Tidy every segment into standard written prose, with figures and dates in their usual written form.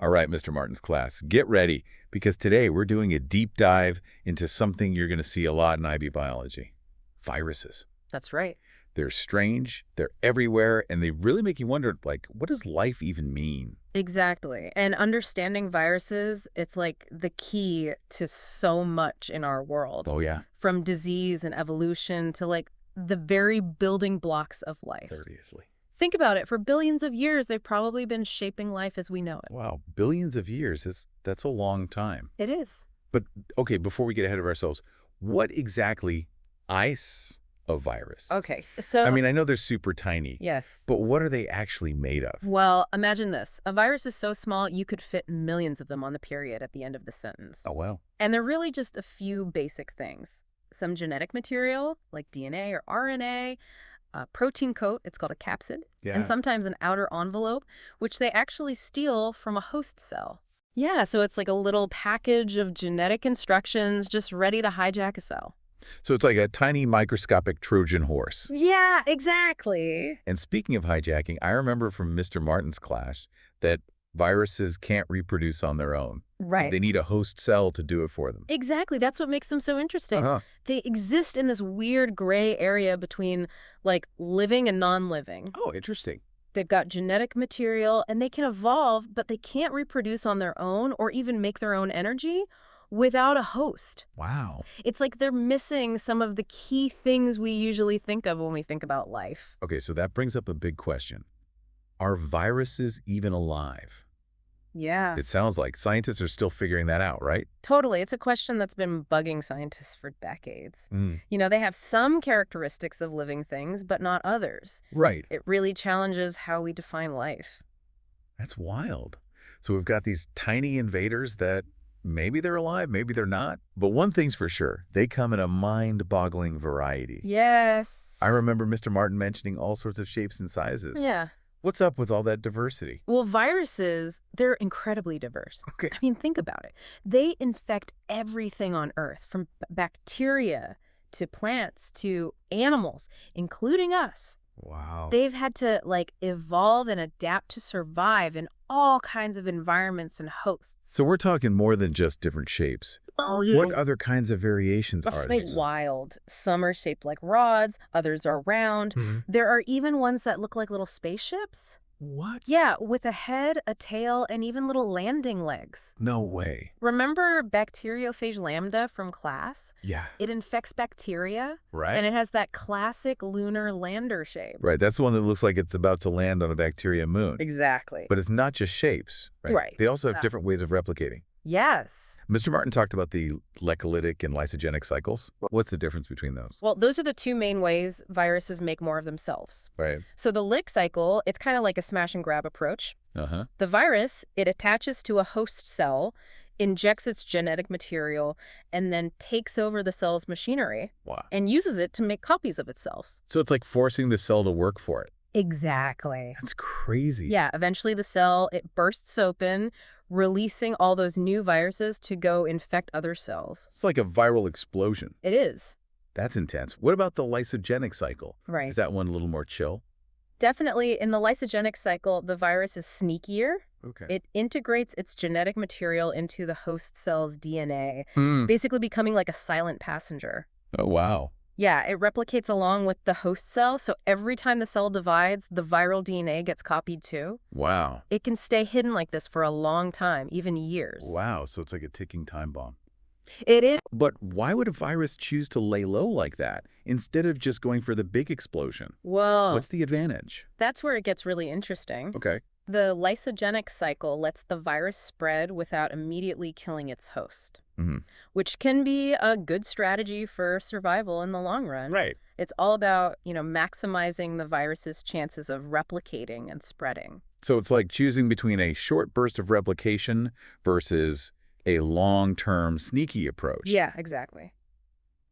All right, Mr. Martin's class, get ready, because today we're doing a deep dive into something you're going to see a lot in IB biology. Viruses. That's right. They're strange, they're everywhere, and they really make you wonder, like, what does life even mean? Exactly. And understanding viruses, it's like the key to so much in our world, Oh, yeah? from disease and evolution to like the very building blocks of life. Seriously. Think about it. For billions of years, they've probably been shaping life as we know it. Wow, billions of years, that's a long time. It is. But, okay, before we get ahead of ourselves, what exactly is a virus? Okay, so I mean, I know they're super tiny, yes. but what are they actually made of? Well, imagine this. A virus is so small you could fit millions of them on the period at the end of the sentence. Oh, wow. And they're really just a few basic things. Some genetic material, like DNA or RNA, a protein coat, it's called a capsid, Yeah. and sometimes an outer envelope, which they actually steal from a host cell. Yeah, so it's like a little package of genetic instructions just ready to hijack a cell. So it's like a tiny microscopic Trojan horse. Yeah, exactly. And speaking of hijacking, I remember from Mr. Martin's class that viruses can't reproduce on their own. Right. They need a host cell to do it for them. Exactly. That's what makes them so interesting. Uh-huh. They exist in this weird gray area between, like, living and non-living. Oh, interesting. They've got genetic material, and they can evolve, but they can't reproduce on their own or even make their own energy without a host. Wow. It's like they're missing some of the key things we usually think of when we think about life. Okay, so that brings up a big question. Are viruses even alive? Yeah. It sounds like scientists are still figuring that out, right? Totally. It's a question that's been bugging scientists for decades. Mm. You know, they have some characteristics of living things, but not others. Right. It really challenges how we define life. That's wild. So we've got these tiny invaders that maybe they're alive, maybe they're not. But one thing's for sure, they come in a mind-boggling variety. Yes. I remember Mr. Martin mentioning all sorts of shapes and sizes. Yeah. What's up with all that diversity? Well, viruses, they're incredibly diverse. Okay. I mean, think about it. They infect everything on Earth, from bacteria to plants to animals, including us. Wow. They've had to, like, evolve and adapt to survive in all kinds of environments and hosts. So we're talking more than just different shapes. Oh, yeah. What other kinds of variations are there? Wild. Some are shaped like rods, others are round. There are even ones that look like little spaceships. What? Yeah, with a head, a tail, and even little landing legs. No way. Remember bacteriophage lambda from class? Yeah. It infects bacteria, Right? and it has that classic lunar lander shape. Right, that's the one that looks like it's about to land on a bacteria moon. Exactly. But it's not just shapes, right? Right. They also have Yeah. different ways of replicating. Yes. Mr. Martin talked about the lectolytic and lysogenic cycles. What's the difference between those? Well, those are the two main ways viruses make more of themselves. Right. So the lick cycle, it's kind of like a smash and grab approach. Uh-huh. The virus, it attaches to a host cell, injects its genetic material, and then takes over the cell's machinery Wow. and uses it to make copies of itself. So it's like forcing the cell to work for it. Exactly. That's crazy. Yeah, eventually the cell, it bursts open, releasing all those new viruses to go infect other cells. It's like a viral explosion. It is. That's intense. What about the lysogenic cycle? Right. Is that one a little more chill? Definitely, in the lysogenic cycle, the virus is sneakier. Okay. It integrates its genetic material into the host cell's DNA, Hmm. basically becoming like a silent passenger. Oh, wow. Yeah, it replicates along with the host cell, so every time the cell divides, the viral DNA gets copied too. Wow. It can stay hidden like this for a long time, even years. Wow, so it's like a ticking time bomb. It is. But why would a virus choose to lay low like that instead of just going for the big explosion? Whoa. What's the advantage? That's where it gets really interesting. Okay. The lysogenic cycle lets the virus spread without immediately killing its host, which can be a good strategy for survival in the long run. Right. It's all about, maximizing the virus's chances of replicating and spreading. So it's like choosing between a short burst of replication versus a long-term sneaky approach. Yeah, exactly.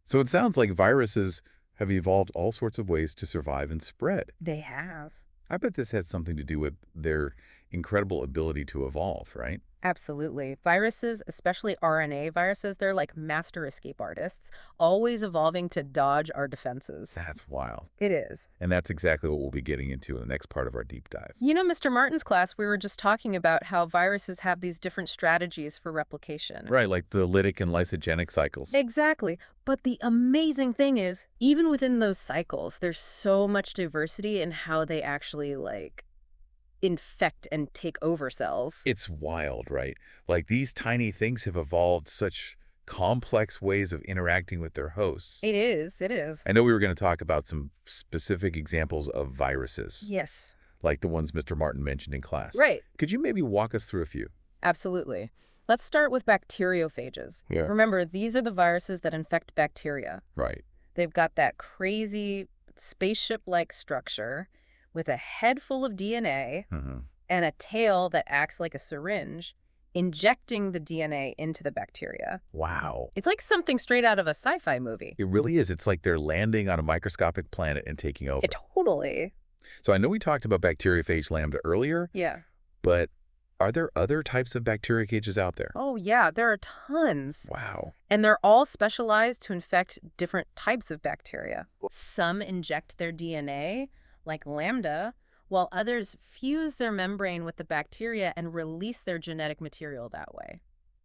So it sounds like viruses have evolved all sorts of ways to survive and spread. They have. I bet this has something to do with their incredible ability to evolve, right? Absolutely. Viruses, especially RNA viruses, they're like master escape artists, always evolving to dodge our defenses. That's wild. It is. And that's exactly what we'll be getting into in the next part of our deep dive. You know, Mr. Martin's class, we were just talking about how viruses have these different strategies for replication. Right, like the lytic and lysogenic cycles. Exactly. But the amazing thing is, even within those cycles, there's so much diversity in how they actually, like, infect and take over cells. It's wild, right? Like these tiny things have evolved such complex ways of interacting with their hosts. It is. It is. I know we were going to talk about some specific examples of viruses, Yes. like the ones Mr. Martin mentioned in class. Right. Could you maybe walk us through a few? Absolutely. Let's start with bacteriophages. Yeah. Remember, these are the viruses that infect bacteria. Right. They've got that crazy spaceship-like structure with a head full of DNA and a tail that acts like a syringe, injecting the DNA into the bacteria. Wow. It's like something straight out of a sci-fi movie. It really is. It's like they're landing on a microscopic planet and taking over. Totally. So I know we talked about bacteriophage lambda earlier, Yeah. but are there other types of bacteriophages out there? Oh, yeah, there are tons. Wow. And they're all specialized to infect different types of bacteria. Some inject their DNA, like lambda, while others fuse their membrane with the bacteria and release their genetic material that way.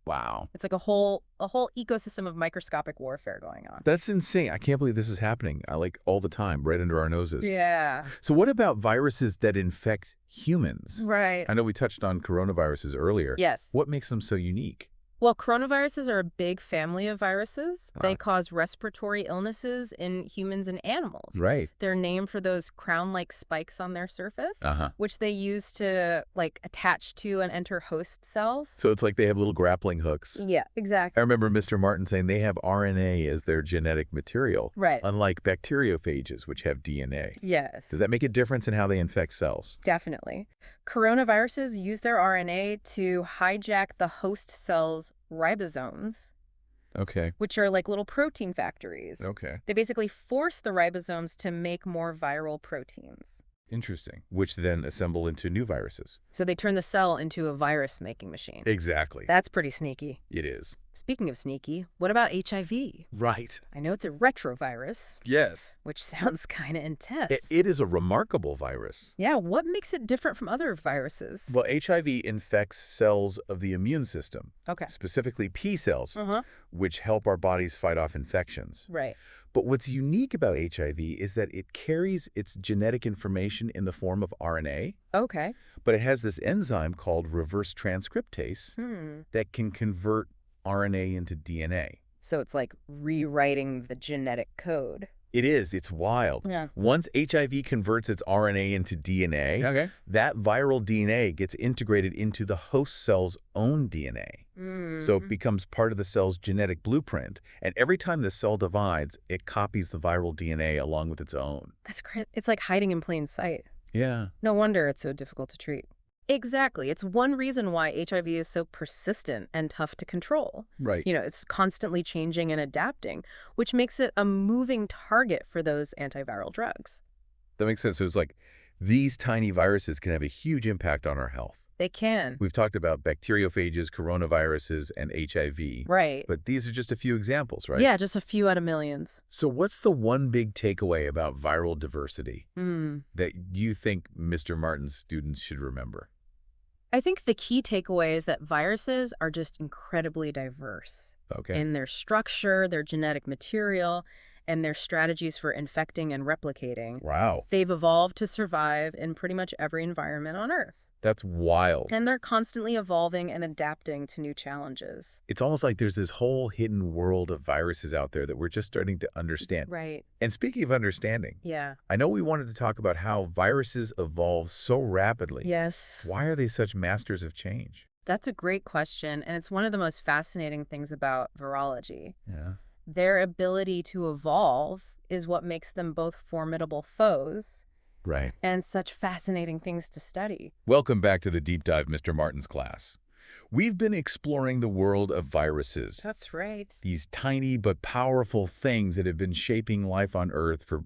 Wow. It's like a whole ecosystem of microscopic warfare going on. That's insane. I can't believe this is happening. Like all the time, right under our noses. Yeah. So what about viruses that infect humans? Right. I know we touched on coronaviruses earlier. Yes. What makes them so unique? Well, coronaviruses are a big family of viruses. They Ah. cause respiratory illnesses in humans and animals. Right. They're named for those crown-like spikes on their surface, Uh-huh. which they use to, like, attach to and enter host cells. So it's like they have little grappling hooks. Yeah, I exactly. remember Mr. Martin saying they have RNA as their genetic material, Right. unlike bacteriophages, which have DNA. Yes. Does that make a difference in how they infect cells? Definitely. Coronaviruses use their RNA to hijack the host cell's ribosomes, Okay. which are like little protein factories. Okay. They basically force the ribosomes to make more viral proteins. Interesting. Which then assemble into new viruses. So they turn the cell into a virus-making machine. Exactly. That's pretty sneaky. It is. Speaking of sneaky, what about HIV? Right. I know it's a retrovirus, Yes. which sounds kind of intense. It is a remarkable virus. Yeah, what makes it different from other viruses? Well, HIV infects cells of the immune system, Okay. specifically P cells, Uh-huh. which help our bodies fight off infections. Right. But what's unique about HIV is that it carries its genetic information in the form of RNA, Okay. but it has this enzyme called reverse transcriptase that can convert RNA into DNA. So it's like rewriting the genetic code. It is. It's wild. Yeah. Once HIV converts its RNA into DNA, that viral DNA gets integrated into the host cell's own DNA. So it becomes part of the cell's genetic blueprint. And every time the cell divides, it copies the viral DNA along with its own. That's crazy. It's like hiding in plain sight. Yeah. No wonder it's so difficult to treat. Exactly. It's one reason why HIV is so persistent and tough to control. Right. You know, it's constantly changing and adapting, which makes it a moving target for those antiviral drugs. That makes sense. So it's like these tiny viruses can have a huge impact on our health. They can. We've talked about bacteriophages, coronaviruses, and HIV. Right. But these are just a few examples, right? Yeah, just a few out of millions. So what's the one big takeaway about viral diversity that you think Mr. Martin's students should remember? I think the key takeaway is that viruses are just incredibly diverse Okay. in their structure, their genetic material, and their strategies for infecting and replicating. Wow. They've evolved to survive in pretty much every environment on Earth. That's wild. And they're constantly evolving and adapting to new challenges. It's almost like there's this whole hidden world of viruses out there that we're just starting to understand. Right. And speaking of understanding, Yeah. I know we wanted to talk about how viruses evolve so rapidly. Yes. Why are they such masters of change? That's a great question, and it's one of the most fascinating things about virology. Yeah. Their ability to evolve is what makes them both formidable foes Right. and such fascinating things to study. Welcome back to the Deep Dive Mr. Martin's class. We've been exploring the world of viruses. That's right. These tiny but powerful things that have been shaping life on Earth for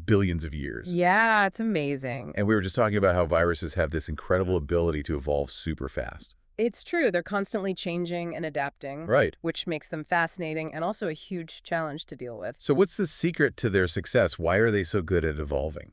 billions of years. Yeah, it's amazing. And we were just talking about how viruses have this incredible ability to evolve super fast. It's true. They're constantly changing and adapting, Right. which makes them fascinating and also a huge challenge to deal with. So what's the secret to their success? Why are they so good at evolving?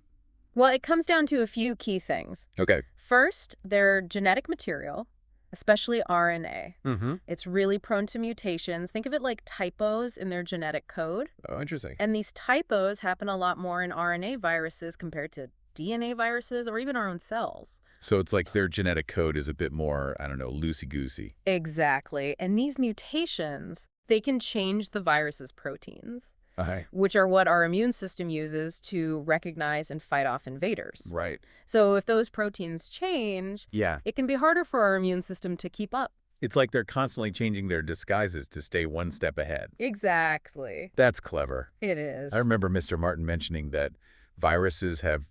Well, it comes down to a few key things. Okay. First, their genetic material, especially RNA. Mm-hmm. It's really prone to mutations. Think of it like typos in their genetic code. Oh, interesting. And these typos happen a lot more in RNA viruses compared to DNA viruses or even our own cells. So it's like their genetic code is a bit more, I don't know, loosey-goosey. Exactly. And these mutations, they can change the virus's proteins, Okay. which are what our immune system uses to recognize and fight off invaders. Right. So if those proteins change, Yeah. it can be harder for our immune system to keep up. It's like they're constantly changing their disguises to stay one step ahead. Exactly. That's clever. It is. I remember Mr. Martin mentioning that viruses have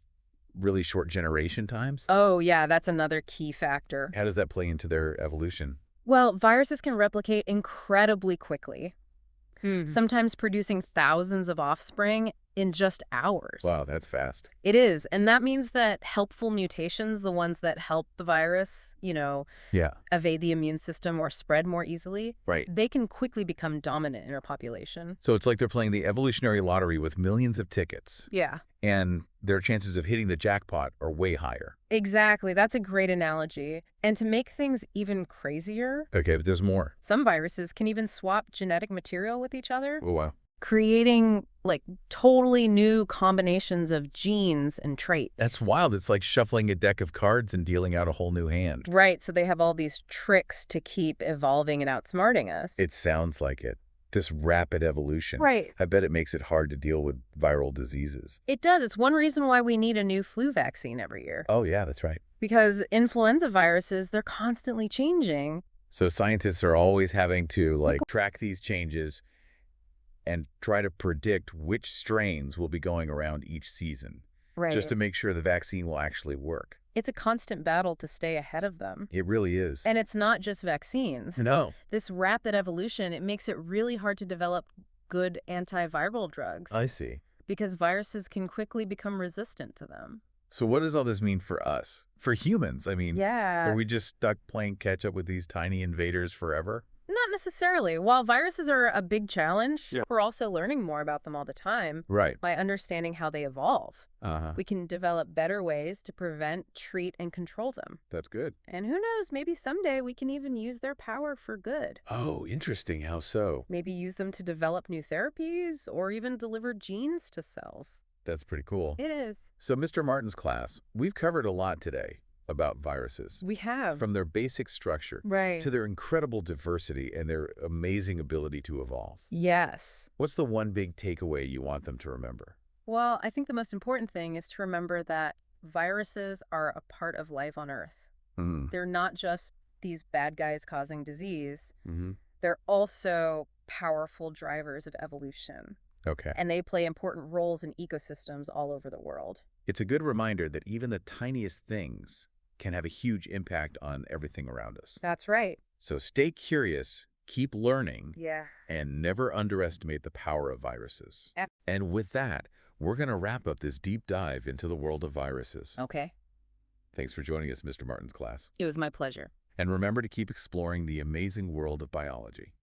really short generation times. Oh, yeah, that's another key factor. How does that play into their evolution? Well, viruses can replicate incredibly quickly, sometimes producing thousands of offspring in just hours. Wow, that's fast. It is. And that means that helpful mutations, the ones that help the virus, Yeah. evade the immune system or spread more easily, Right. they can quickly become dominant in our population. So it's like they're playing the evolutionary lottery with millions of tickets, Yeah. and their chances of hitting the jackpot are way higher. Exactly. That's a great analogy. And to make things even crazier, Okay, but there's more. some viruses can even swap genetic material with each other, Oh, wow. creating like totally new combinations of genes and traits. That's wild. It's like shuffling a deck of cards and dealing out a whole new hand. Right. So they have all these tricks to keep evolving and outsmarting us. It sounds like it. This rapid evolution. Right. I bet it makes it hard to deal with viral diseases. It does. It's one reason why we need a new flu vaccine every year. Oh, yeah, that's right. Because influenza viruses, they're constantly changing. So scientists are always having to track these changes and try to predict which strains will be going around each season, Right. just to make sure the vaccine will actually work. It's a constant battle to stay ahead of them. It really is. And it's not just vaccines. No. This rapid evolution, it makes it really hard to develop good antiviral drugs I see. because viruses can quickly become resistant to them. So what does all this mean for us? For humans? I mean, Yeah. are we just stuck playing catch up with these tiny invaders forever? Not necessarily. While viruses are a big challenge, Yeah. we're also learning more about them all the time Right. by understanding how they evolve. Uh-huh. We can develop better ways to prevent, treat, and control them. That's good. And who knows, maybe someday we can even use their power for good. Oh, interesting. How so? Maybe use them to develop new therapies or even deliver genes to cells. That's pretty cool. It is. So, Mr. Martin's class, we've covered a lot today about viruses. We have. From their basic structure Right. to their incredible diversity and their amazing ability to evolve. Yes. What's the one big takeaway you want them to remember? Well, I think the most important thing is to remember that viruses are a part of life on Earth. Mm-hmm. They're not just these bad guys causing disease. Mm-hmm. They're also powerful drivers of evolution. Okay. And they play important roles in ecosystems all over the world. It's a good reminder that even the tiniest things can have a huge impact on everything around us. That's right. So stay curious, keep learning, Yeah. and never underestimate the power of viruses. Yep. And with that, we're going to wrap up this deep dive into the world of viruses. Okay. Thanks for joining us, Mr. Martin's class. It was my pleasure. And remember to keep exploring the amazing world of biology.